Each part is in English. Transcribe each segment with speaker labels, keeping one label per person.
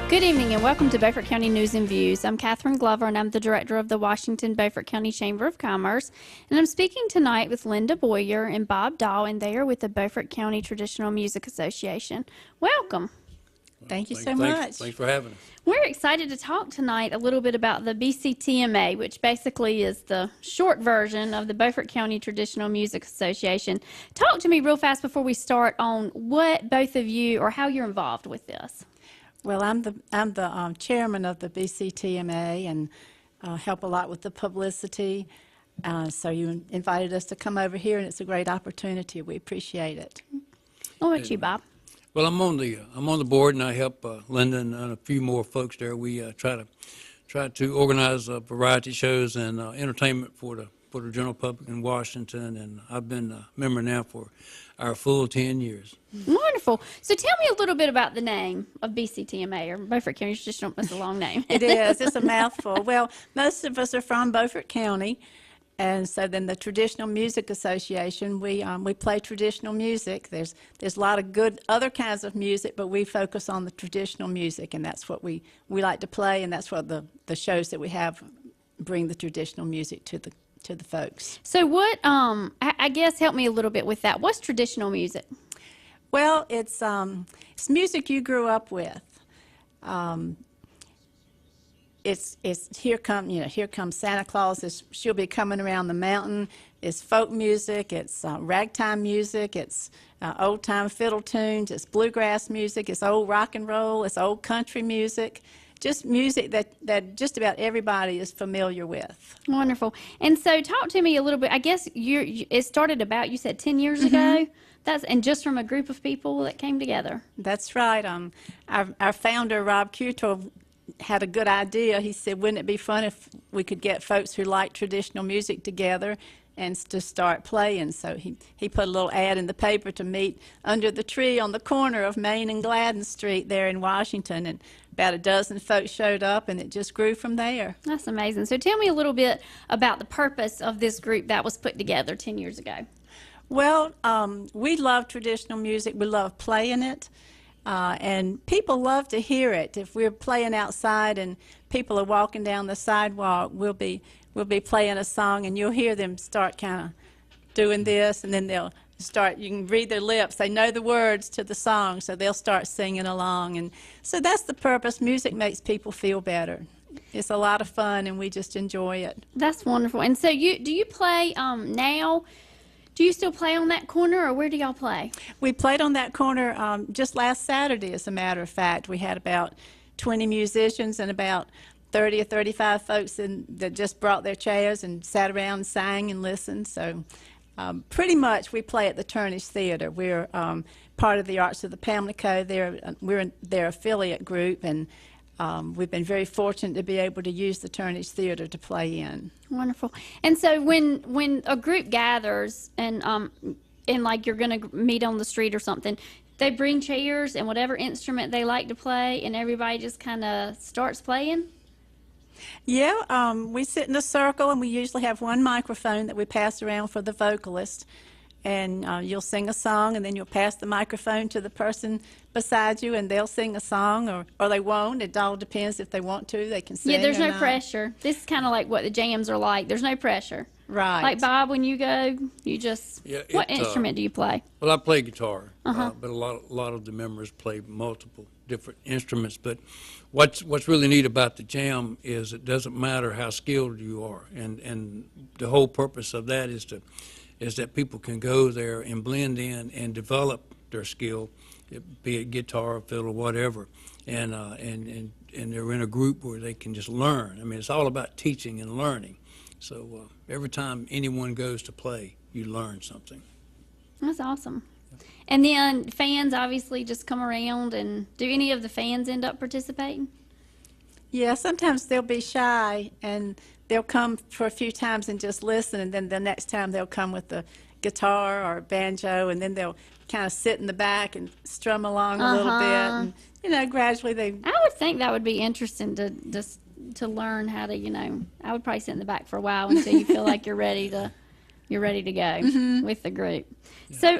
Speaker 1: Good evening and welcome to Beaufort County News and Views. I'm Catherine Glover and I'm the director of the Washington Beaufort County Chamber of Commerce. And I'm speaking tonight with Linda Boyer and Bob Daw, and they are with the Beaufort County Traditional Music Association. Welcome.
Speaker 2: Thank you so much.
Speaker 3: Thanks for having us.
Speaker 1: We're excited to talk tonight a little bit about the BCTMA, which basically is the short version of the Beaufort County Traditional Music Association. Talk to me real fast before we start on what both of you or how you're involved with this.
Speaker 2: Well, I'm the chairman of the BCTMA and help a lot with the publicity. So you invited us to come over here, and it's a great opportunity. We appreciate it.
Speaker 1: What about you, Bob?
Speaker 3: Well, I'm on the board, and I help Linda and a few more folks there. We try to organize variety shows and entertainment for the general public in Washington, and I've been a member now for our full 10 years.
Speaker 1: Wonderful. So tell me a little bit about the name of BCTMA, or Beaufort County Traditional. It's a long name.
Speaker 2: It is. It's a mouthful. Well, most of us are from Beaufort County, and so then the Traditional Music Association, we play traditional music. There's a lot of good other kinds of music, but we focus on the traditional music, and that's what we like to play, and that's what the shows that we have bring the traditional music to the folks.
Speaker 1: So what, I guess help me a little bit with that. What's traditional music?
Speaker 2: Well, it's music you grew up with. It's here comes Santa Claus. She'll be coming around the mountain. It's folk music. It's ragtime music. It's old time fiddle tunes. It's bluegrass music. It's old rock and roll. It's old country music. Just music that just about everybody is familiar with.
Speaker 1: Wonderful. And so talk to me a little bit. I guess it started about, you said 10 years ago? And just from a group of people that came together.
Speaker 2: That's right. Our founder, Rob Cuto, had a good idea. He said, wouldn't it be fun if we could get folks who like traditional music together and to start playing? So he put a little ad in the paper to meet under the tree on the corner of Main and Gladden Street there in Washington, and about a dozen folks showed up, and it just grew from there.
Speaker 1: That's amazing. So tell me a little bit about the purpose of this group that was put together 10 years ago.
Speaker 2: Well, we love traditional music. We love playing it, and people love to hear it. If we're playing outside and people are walking down the sidewalk, we'll be playing a song, and you'll hear them start kind of doing this, and then they'll start, you can read their lips. They know the words to the song, so they'll start singing along. And so that's the purpose. Music makes people feel better. It's a lot of fun, and we just enjoy it.
Speaker 1: That's wonderful. And so do you play now? Do you still play on that corner, or where do y'all play?
Speaker 2: We played on that corner just last Saturday, as a matter of fact. We had about 20 musicians and about 30 or 35 folks that just brought their chairs and sat around and sang and listened. So pretty much we play at the Turnish Theater. We're part of the Arts of the Pamlico. We're their affiliate group, and we've been very fortunate to be able to use the Turnish Theater to play in.
Speaker 1: Wonderful. And so when a group gathers and like you're going to meet on the street or something, they bring chairs and whatever instrument they like to play, and everybody just kind of starts playing?
Speaker 2: Yeah, we sit in a circle, and we usually have one microphone that we pass around for the vocalist. And you'll sing a song, and then you'll pass the microphone to the person beside you, and they'll sing a song, or they won't. It all depends. If they want to, they can sing.
Speaker 1: Yeah, there's no
Speaker 2: not.
Speaker 1: pressure. This is kind of like what the jams are like. There's no pressure.
Speaker 2: Right.
Speaker 1: Like, Bob, when you go, you just, what instrument do you play?
Speaker 3: Well, I play guitar, but a lot of the members play multiple different instruments. But what's really neat about the jam is it doesn't matter how skilled you are, and the whole purpose of that is that people can go there and blend in and develop their skill, be it guitar, fiddle, whatever, and they're in a group where they can just learn. I mean, it's all about teaching and learning. So every time anyone goes to play, you learn something.
Speaker 1: That's awesome. And then fans obviously just come around, and do any of the fans end up participating?
Speaker 2: Yeah, sometimes they'll be shy, and they'll come for a few times and just listen, and then the next time they'll come with the guitar or banjo, and then they'll kind of sit in the back and strum along a little bit, and gradually they.
Speaker 1: I would think that would be interesting to learn how to, I would probably sit in the back for a while until you feel like you're ready to you're ready to go with the group. So,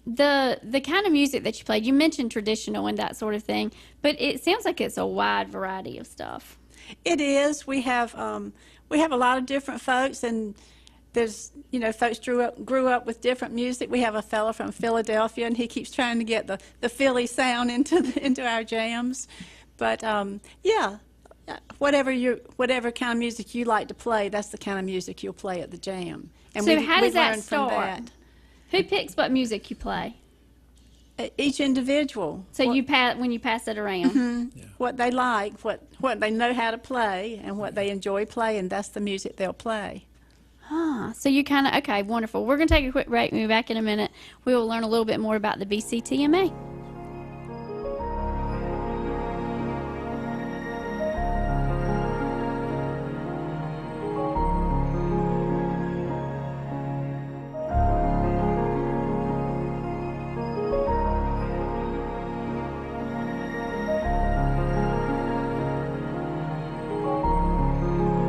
Speaker 1: the kind of music that you played, you mentioned traditional and that sort of thing, but it sounds like it's a wide variety of stuff.
Speaker 2: It is. We have a lot of different folks, and there's, folks grew up with different music. We have a fellow from Philadelphia, and he keeps trying to get the Philly sound into our jams. But yeah, whatever kind of music you like to play, that's the kind of music you'll play at the jam. And
Speaker 1: So how does that
Speaker 2: learn from
Speaker 1: start? Who picks what music you play?
Speaker 2: Each individual.
Speaker 1: So when you pass it around.
Speaker 2: What they like, what they know how to play, and what they enjoy playing, that's the music they'll play.
Speaker 1: So you kind of, okay, wonderful. We're going to take a quick break. We'll be back in a minute. We will learn a little bit more about the BCTMA.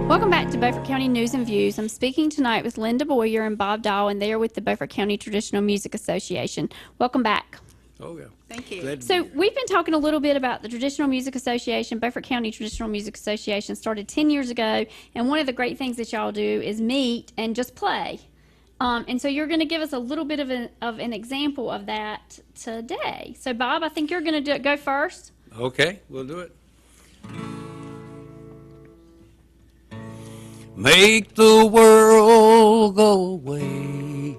Speaker 1: Welcome back to Beaufort County News and Views. I'm speaking tonight with Linda Boyer and Bob Daw, and they are with the Beaufort County Traditional Music Association. Welcome back.
Speaker 3: Oh, yeah.
Speaker 2: Thank you.
Speaker 3: Glad to
Speaker 1: So
Speaker 3: be here.
Speaker 1: we've been talking a little bit about the Traditional Music Association. Beaufort County Traditional Music Association started 10 years ago, and one of the great things that y'all do is meet and just play. And so you're going to give us a little bit of an example of that today. So Bob, I think you're going to go first.
Speaker 3: Okay, we'll do it. Make the world go away.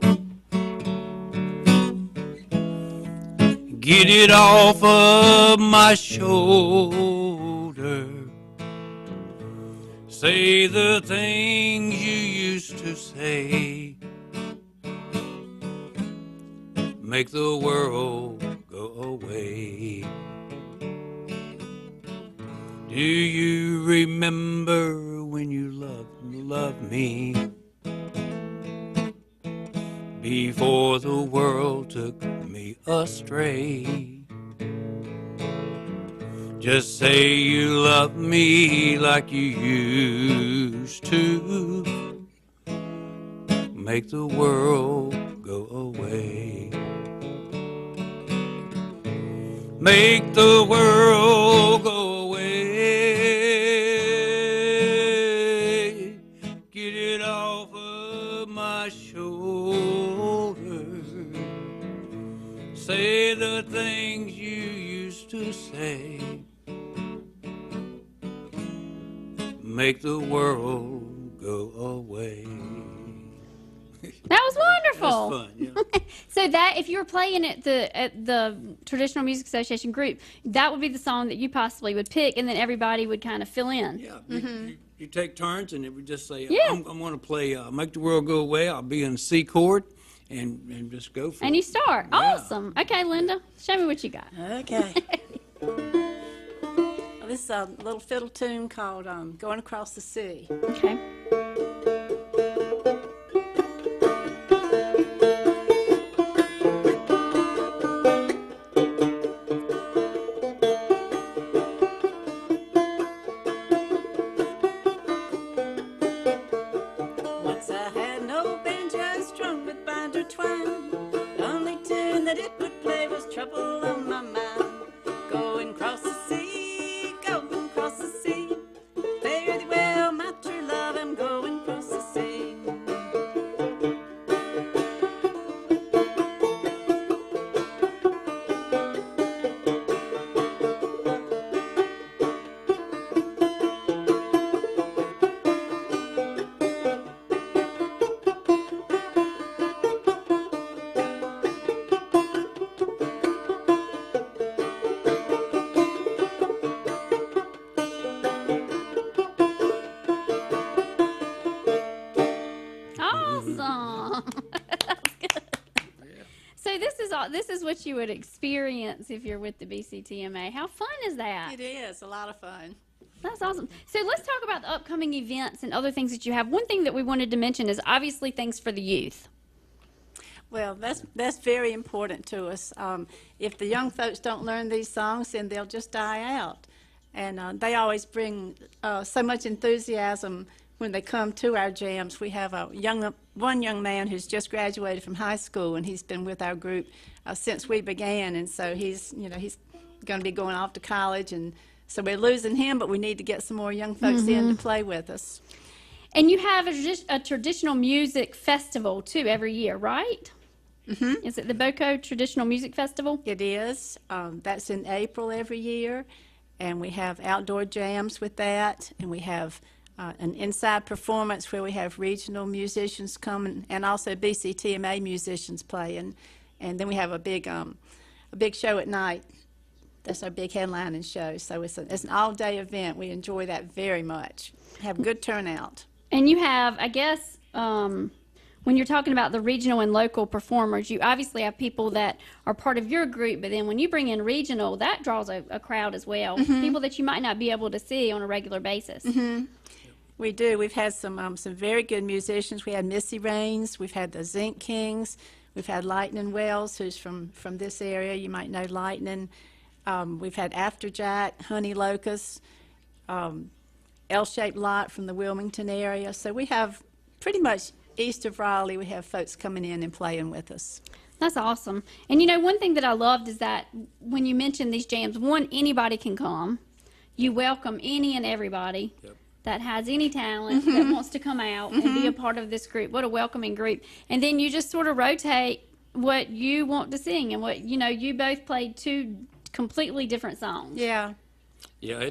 Speaker 3: Get it off of my shoulder. Say the things you used to say. Make the world go away. Do you remember when you loved me? Before the world took me astray. Just say you love me like you used to. Make the world go away. Make the world go away. Get it off of my shoulder. Say the things you used to say. Make the world go away.
Speaker 1: That was wonderful.
Speaker 3: That's fun, yeah.
Speaker 1: So that if you were playing at the Traditional Music Association group, that would be the song that you possibly would pick, and then everybody would kind of fill in.
Speaker 3: Yeah, you take turns, and it would just say,
Speaker 1: Yeah.
Speaker 3: I'm going to play Make the World Go Away. I'll be in C chord, and just go for it.
Speaker 1: And you start.
Speaker 3: Yeah.
Speaker 1: Awesome. Okay, Linda, show me what you got.
Speaker 2: Okay. This is a little fiddle tune called Going Across the Sea.
Speaker 1: Okay.
Speaker 2: Once I had no banjo strung with binder twine. The only tune that it would play was Trouble on My Mind. Going across the sea, going across the sea. Fare thee well, my true love, I'm going across the sea.
Speaker 1: Awesome. That's good. So this is what you would experience if you're with the BCTMA. How fun is that?
Speaker 2: It is a lot of fun.
Speaker 1: That's awesome. So let's talk about the upcoming events and other things that you have. One thing that we wanted to mention is obviously things for the youth.
Speaker 2: Well, that's very important to us. If the young folks don't learn these songs, then they'll just die out. And they always bring so much enthusiasm when they come to our jams, we have one young man who's just graduated from high school, and he's been with our group since we began, and so he's going to be going off to college, and so we're losing him, but we need to get some more young folks in to play with us.
Speaker 1: And you have a traditional music festival, too, every year, right? Mm-hmm. Is it the BOCO Traditional Music Festival?
Speaker 2: It is. That's in April every year, and we have outdoor jams with that, and we have an inside performance where we have regional musicians come and also BCTMA musicians play, and then we have a big show at night. That's our big headlining show. So it's an all-day event. We enjoy that very much. Have good turnout.
Speaker 1: And you have, I guess, when you're talking about the regional and local performers, you obviously have people that are part of your group, but then when you bring in regional, that draws a crowd as well. People that you might not be able to see on a regular basis.
Speaker 2: We do. We've had some very good musicians. We had Missy Raines. We've had the Zinc Kings. We've had Lightning Wells, who's from this area. You might know Lightning. We've had Afterjack, Honey Locust, L-Shaped Lot from the Wilmington area. So we have pretty much east of Raleigh, we have folks coming in and playing with us.
Speaker 1: That's awesome. And one thing that I loved is that when you mentioned these jams, anybody can come. You welcome any and everybody that has any talent that wants to come out and be a part of this group. What a welcoming group. And then you just sort of rotate what you want to sing, and what you both played two completely different songs.
Speaker 2: Yeah.
Speaker 3: Yeah,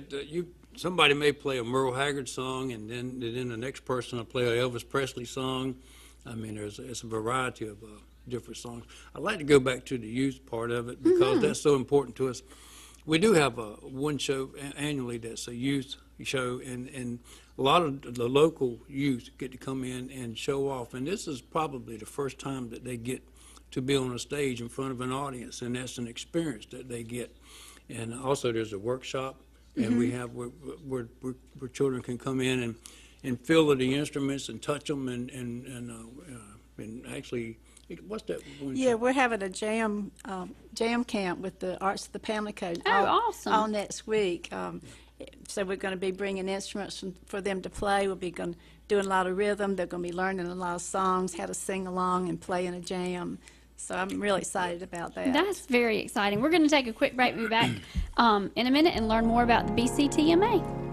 Speaker 3: somebody may play a Merle Haggard song, and then the next person will play an Elvis Presley song. I mean, it's a variety of different songs. I'd like to go back to the youth part of it because that's so important to us. We do have one show annually that's a youth show, and a lot of the local youth get to come in and show off. And this is probably the first time that they get to be on a stage in front of an audience, and that's an experience that they get. And also there's a workshop, and we have where children can come in and feel the instruments and touch them and actually, what's that one?
Speaker 2: Yeah, we're having a jam camp with the Arts of the Family Code.
Speaker 1: Awesome.
Speaker 2: All next week. So we're going to be bringing instruments for them to play. We'll be doing a lot of rhythm. They're going to be learning a lot of songs, how to sing along and play in a jam. So I'm really excited about that.
Speaker 1: That's very exciting. We're going to take a quick break. We'll be back in a minute and learn more about the BCTMA.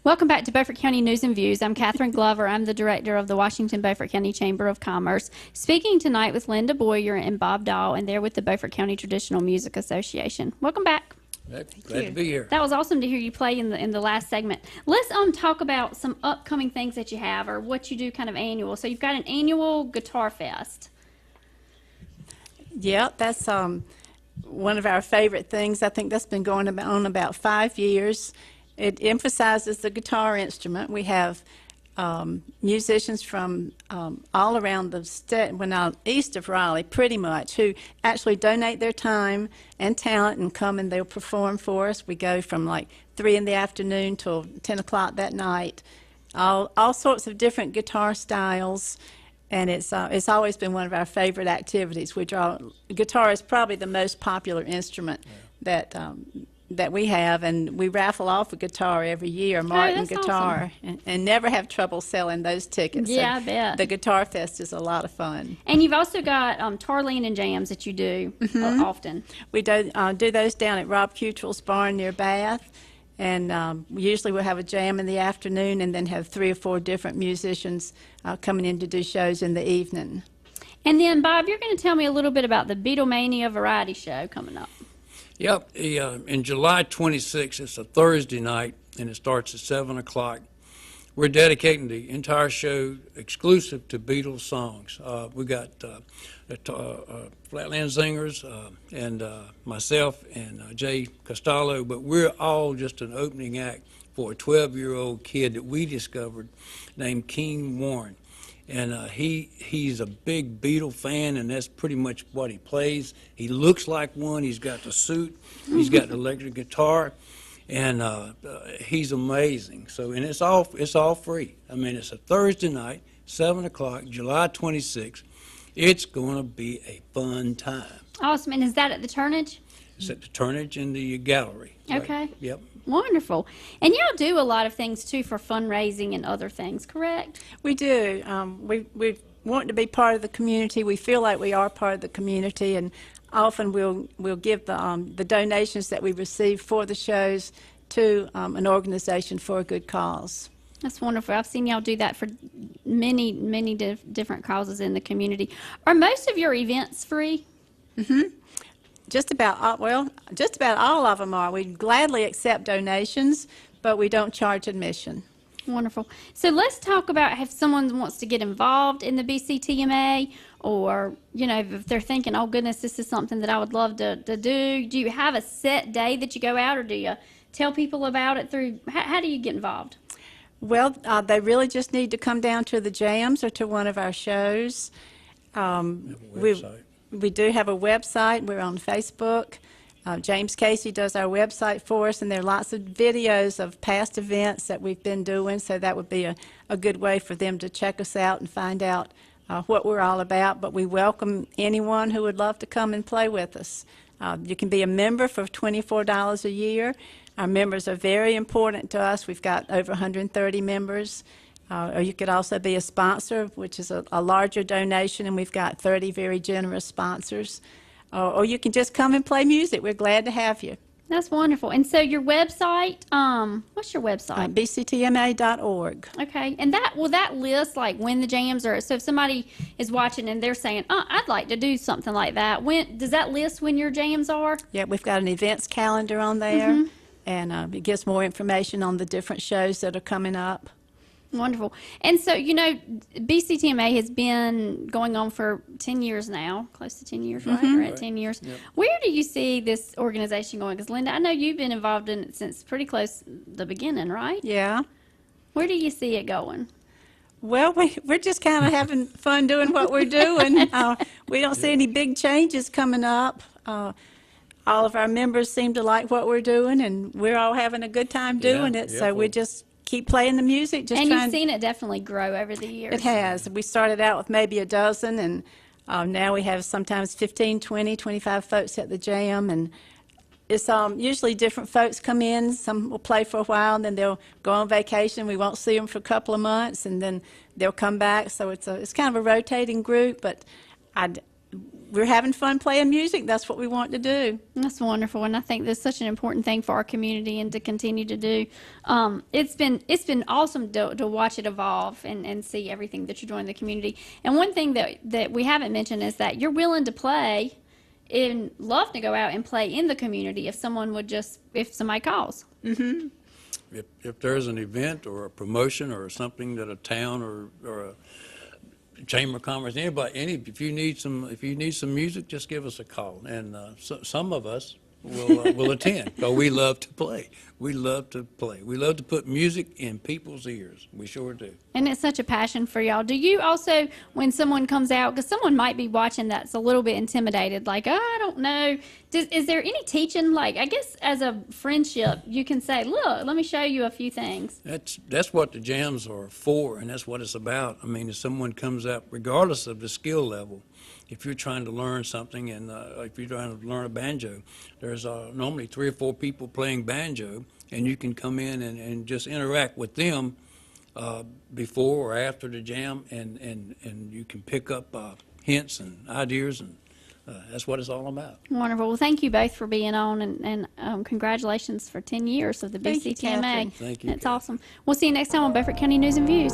Speaker 1: Welcome back to Beaufort County News and Views. I'm Catherine Glover. I'm the director of the Washington Beaufort County Chamber of Commerce, speaking tonight with Linda Boyer and Bob Daw, and they're with the Beaufort County Traditional Music Association. Welcome back.
Speaker 3: Glad to be here.
Speaker 1: That was awesome to hear you play in the last segment. Let's talk about some upcoming things that you have, or what you do kind of annual. So you've got an annual Guitar Fest.
Speaker 2: Yeah, that's one of our favorite things. I think that's been going on about 5 years. It emphasizes the guitar instrument. We have musicians from all around the state, east of Raleigh, pretty much, who actually donate their time and talent and come and they'll perform for us. We go from like 3 in the afternoon till 10 o'clock that night. All sorts of different guitar styles, and it's always been one of our favorite activities. Guitar is probably the most popular instrument that we have, and we raffle off a guitar every year, Martin guitar,
Speaker 1: awesome.
Speaker 2: and never have trouble selling those tickets.
Speaker 1: Yeah,
Speaker 2: so
Speaker 1: I bet.
Speaker 2: The Guitar Fest is a lot of fun.
Speaker 1: And you've also got Tarlene and jams that you do often.
Speaker 2: We do those down at Rob Cutrell's barn near Bath, and usually we'll have a jam in the afternoon and then have 3 or 4 different musicians coming in to do shows in the evening.
Speaker 1: And then, Bob, you're going to tell me a little bit about the Beatlemania Variety Show coming up.
Speaker 3: Yep, in July 26th, it's a Thursday night, and it starts at 7 o'clock. We're dedicating the entire show exclusive to Beatles songs. We got the Flatland Singers and myself and Jay Costello, but we're all just an opening act for a 12-year-old kid that we discovered named King Warren. And he's a big Beatle fan, and that's pretty much what he plays. He looks like one. He's got the suit. He's got the electric guitar, and he's amazing. So, and it's all free. I mean, it's a Thursday night, 7 o'clock, July 26th. It's going to be a fun time.
Speaker 1: Awesome. And is that at the Turnage?
Speaker 3: It's at the Turnage in the gallery. Right?
Speaker 1: Okay.
Speaker 3: Yep.
Speaker 1: Wonderful. And y'all do a lot of things, too, for fundraising and other things, correct?
Speaker 2: We do. We want to be part of the community. We feel like we are part of the community, and often we'll give the donations that we receive for the shows to an organization for a good cause.
Speaker 1: That's wonderful. I've seen y'all do that for many different causes in the community. Are most of your events free?
Speaker 2: Just about all of them are. We gladly accept donations, but we don't charge admission.
Speaker 1: Wonderful. So let's talk about if someone wants to get involved in the BCTMA, or, you know, if they're thinking, oh, goodness, this is something that I would love to do. Do you have a set day that you go out, or do you tell people about it through, how do you get involved?
Speaker 2: Well, they really just need to come down to the jams or to one of our shows. We do have a website. We're on Facebook. James Casey does our website for us, and there are lots of videos of past events that we've been doing, so that would be a good way for them to check us out and find out what we're all about. But we welcome anyone who would love to come and play with us. You can be a member for $24 a year. Our members are very important to us. We've got over 130 members. Or you could also be a sponsor, which is a larger donation, and we've got 30 very generous sponsors. Or you can just come and play music. We're glad to have you.
Speaker 1: That's wonderful. And so your website, what's your website?
Speaker 2: BCTMA.org.
Speaker 1: Okay. And will that list like when the jams are? So if somebody is watching and they're saying, oh, I'd like to do something like that, does that list when your jams are?
Speaker 2: Yeah, we've got an events calendar on there, and it gives more information on the different shows that are coming up.
Speaker 1: Wonderful. And so, you know, BCTMA has been going on for 10 years now, close to 10 years, right? We're at 10 years. Yep. Where do you see this organization going? Because, Linda, I know you've been involved in it since pretty close the beginning, right?
Speaker 2: Yeah.
Speaker 1: Where do you see it going?
Speaker 2: Well, we're just kind of having fun doing what we're doing. We don't see any big changes coming up. All of our members seem to like what we're doing, and we're all having a good time doing it, so we're just keep playing the music.
Speaker 1: And you've seen it definitely grow over the years.
Speaker 2: It has. We started out with maybe a dozen, and now we have sometimes 15, 20, 25 folks at the jam, and it's usually different folks come in. Some will play for a while, and then they'll go on vacation. We won't see them for a couple of months, and then they'll come back. So it's kind of a rotating group, but we're having fun playing music. That's what we want to do.
Speaker 1: That's wonderful, and I think that's such an important thing for our community and to continue to do. It's been awesome to watch it evolve and see everything that you're doing in the community. And one thing that we haven't mentioned is that you're willing to play and love to go out and play in the community if somebody calls.
Speaker 3: If there's an event or a promotion or something that a town or a Chamber of Commerce, if you need some music, just give us a call, and some of us will attend. But we love to play. We love to play. We love to put music in people's ears. We sure do.
Speaker 1: And it's such a passion for y'all. Do you also, when someone comes out, because someone might be watching that's a little bit intimidated, like, oh, I don't know. Is there any teaching, like, I guess as a friendship, you can say, look, let me show you a few things.
Speaker 3: That's what the jams are for, and that's what it's about. I mean, if someone comes out, regardless of the skill level, if you're trying to learn something, and if you're trying to learn a banjo, there's normally 3 or 4 people playing banjo, and you can come in and just interact with them before or after the jam, and you can pick up hints and ideas, and that's what it's all about.
Speaker 1: Wonderful. Well, thank you both for being on, and congratulations for 10 years of the BCTMA.
Speaker 2: Thank you,
Speaker 3: Thank you.
Speaker 1: That's awesome. We'll see you next time on Beaufort County News and Views.